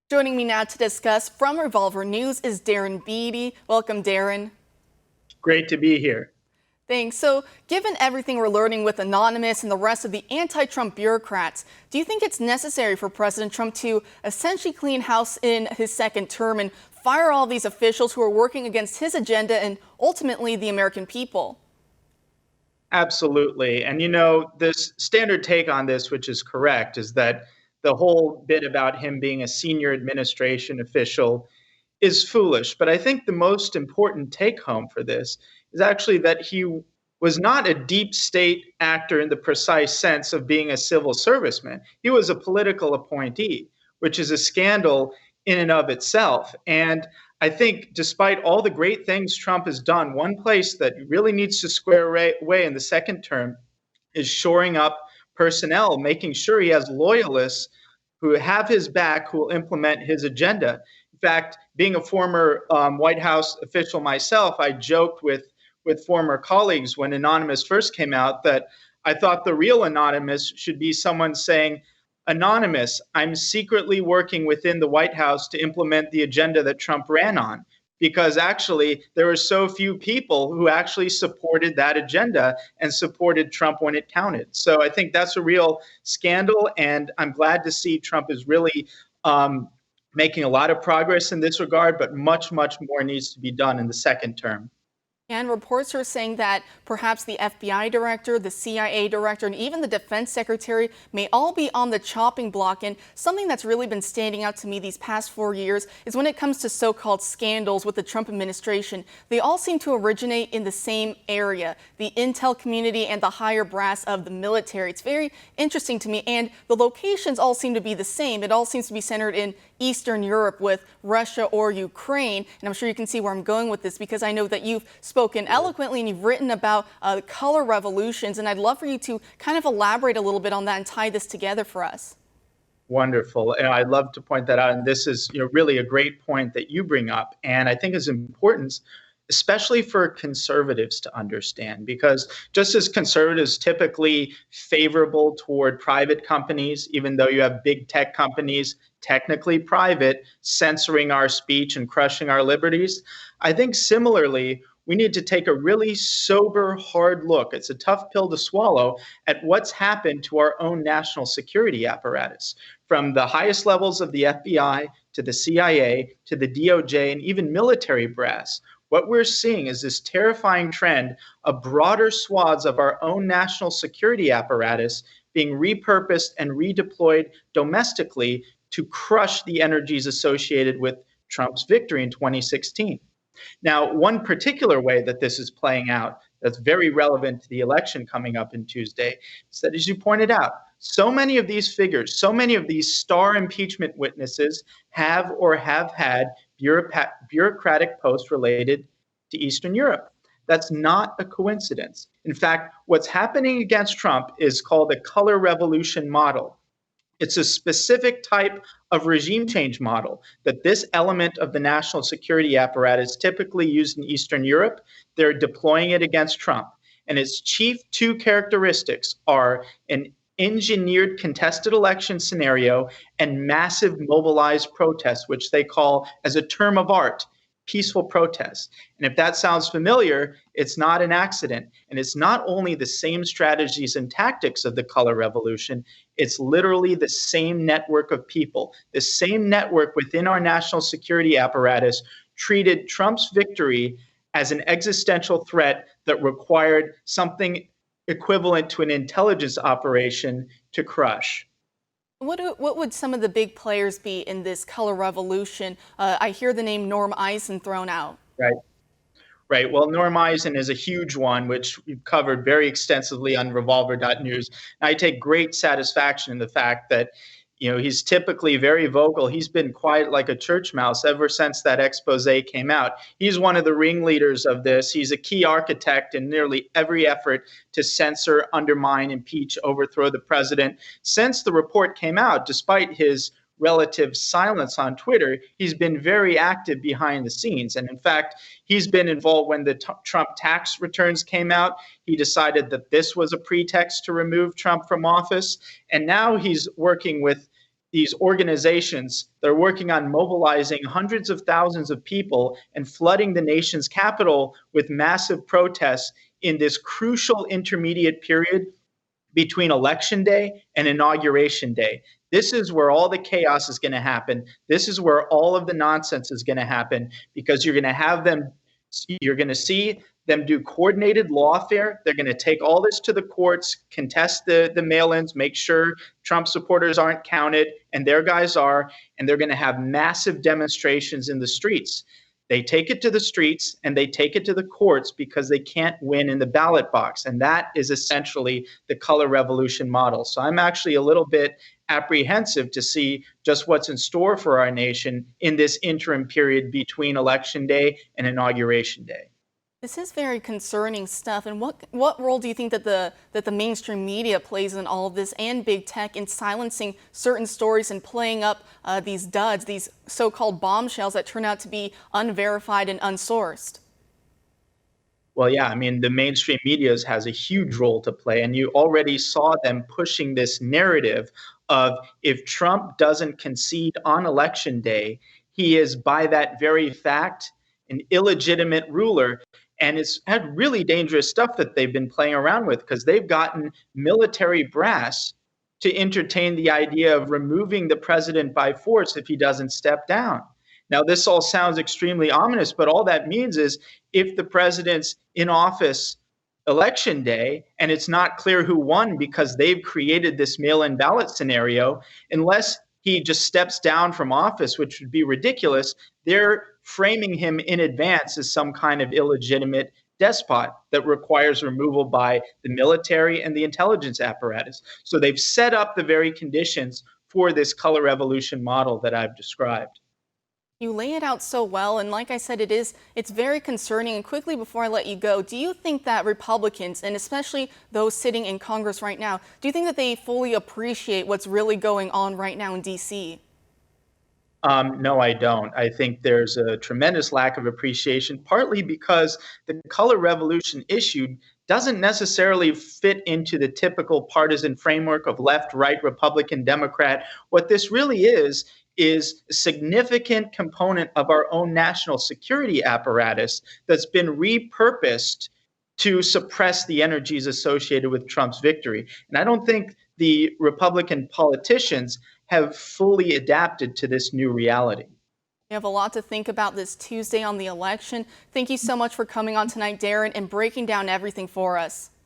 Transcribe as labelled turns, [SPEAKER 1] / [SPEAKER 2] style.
[SPEAKER 1] Joining me now to discuss from Revolver News is Darren Beattie. Welcome, Darren.
[SPEAKER 2] Great to be here.
[SPEAKER 1] Thanks. So, given everything we're learning with Anonymous and the rest of the anti-Trump bureaucrats, do you think it's necessary for President Trump to essentially clean house in his second term and fire all these officials who are working against his agenda and ultimately the American people?
[SPEAKER 2] Absolutely. And this standard take on this, which is correct, is that the whole bit about him being a senior administration official is foolish. But I think the most important take home for this is actually that he was not a deep state actor in the precise sense of being a civil serviceman. He was a political appointee, which is a scandal in and of itself. And I think despite all the great things Trump has done, one place that really needs to square away in the second term is shoring up personnel, making sure he has loyalists who have his back, who will implement his agenda. In fact, being a former White House official myself, I joked with former colleagues when Anonymous first came out that I thought the real Anonymous should be someone saying, Anonymous, I'm secretly working within the White House to implement the agenda that Trump ran on. Because actually, there were so few people who actually supported that agenda and supported Trump when it counted. So I think that's a real scandal. And I'm glad to see Trump is really making a lot of progress in this regard, but much, much more needs to be done in the second term.
[SPEAKER 1] And reports are saying that perhaps the FBI director, the CIA director, and even the defense secretary may all be on the chopping block. And something that's really been standing out to me these past 4 years is when it comes to so-called scandals with the Trump administration, they all seem to originate in the same area, the intel community and the higher brass of the military. It's very interesting to me. And the locations all seem to be the same. It all seems to be centered in Eastern Europe with Russia or Ukraine. And I'm sure you can see where I'm going with this because I know that you've spoken eloquently and you've written about color revolutions. And I'd love for you to kind of elaborate a little bit on that and tie this together for us.
[SPEAKER 2] Wonderful. And I'd love to point that out. And this is really a great point that you bring up. And I think it's important, especially for conservatives to understand, because just as conservatives typically favorable toward private companies, even though you have big tech companies, technically private, censoring our speech and crushing our liberties, I think similarly, we need to take a really sober, hard look. It's a tough pill to swallow at what's happened to our own national security apparatus, from the highest levels of the FBI to the CIA to the DOJ and even military brass. What we're seeing is this terrifying trend of broader swaths of our own national security apparatus being repurposed and redeployed domestically to crush the energies associated with Trump's victory in 2016. Now, one particular way that this is playing out that's very relevant to the election coming up in Tuesday is that, as you pointed out, so many of these figures, so many of these star impeachment witnesses have or have had bureaucratic posts related to Eastern Europe. That's not a coincidence. In fact, what's happening against Trump is called a color revolution model. It's a specific type of regime change model that this element of the national security apparatus typically used in Eastern Europe. They're deploying it against Trump. And its chief two characteristics are an engineered contested election scenario and massive mobilized protests, which they call, as a term of art, peaceful protests. And if that sounds familiar, it's not an accident. And it's not only the same strategies and tactics of the color revolution, it's literally the same network of people, the same network within our national security apparatus treated Trump's victory as an existential threat that required something equivalent to an intelligence operation to crush.
[SPEAKER 1] What would some of the big players be in this color revolution? I hear the name Norm Eisen thrown out.
[SPEAKER 2] Right. Right. Well, Norm Eisen is a huge one, which we've covered very extensively on revolver.news. I take great satisfaction in the fact that, he's typically very vocal. He's been quiet like a church mouse ever since that expose came out. He's one of the ringleaders of this. He's a key architect in nearly every effort to censor, undermine, impeach, overthrow the president. Since the report came out, despite his relative silence on Twitter, he's been very active behind the scenes. And in fact, he's been involved when the Trump tax returns came out. He decided that this was a pretext to remove Trump from office. And now he's working with these organizations that are working on mobilizing hundreds of thousands of people and flooding the nation's capital with massive protests in this crucial intermediate period between election day and inauguration day. This is where all the chaos is going to happen. This is where all of the nonsense is going to happen because you're going to see them do coordinated lawfare. They're going to take all this to the courts, contest the mail-ins, make sure Trump supporters aren't counted, and their guys are, and they're going to have massive demonstrations in the streets. They take it to the streets and they take it to the courts because they can't win in the ballot box. And that is essentially the color revolution model. So I'm actually a little bit apprehensive to see just what's in store for our nation in this interim period between Election Day and Inauguration Day.
[SPEAKER 1] This is very concerning stuff. And what role do you think that the mainstream media plays in all of this, and big tech, in silencing certain stories and playing up these duds, these so-called bombshells that turn out to be unverified and unsourced?
[SPEAKER 2] Well, yeah, I mean, the mainstream media has a huge role to play, and you already saw them pushing this narrative of if Trump doesn't concede on Election Day, he is, by that very fact, an illegitimate ruler. And it's had really dangerous stuff that they've been playing around with because they've gotten military brass to entertain the idea of removing the president by force if he doesn't step down. Now, this all sounds extremely ominous, but all that means is if the president's in office Election Day and it's not clear who won because they've created this mail-in ballot scenario, unless he just steps down from office, which would be ridiculous, they're framing him in advance as some kind of illegitimate despot that requires removal by the military and the intelligence apparatus. So they've set up the very conditions for this color revolution model that I've described.
[SPEAKER 1] You lay it out so well, and like I said, it's very concerning. And quickly before I let you go, do you think that Republicans, and especially those sitting in Congress right now, do you think that they fully appreciate what's really going on right now in D.C.?
[SPEAKER 2] No, I don't. I think there's a tremendous lack of appreciation, partly because the color revolution issue doesn't necessarily fit into the typical partisan framework of left, right, Republican, Democrat. What this really is a significant component of our own national security apparatus that's been repurposed to suppress the energies associated with Trump's victory. And I don't think the Republican politicians have fully adapted to this new reality.
[SPEAKER 1] We have a lot to think about this Tuesday on the election. Thank you so much for coming on tonight, Darren, and breaking down everything for us.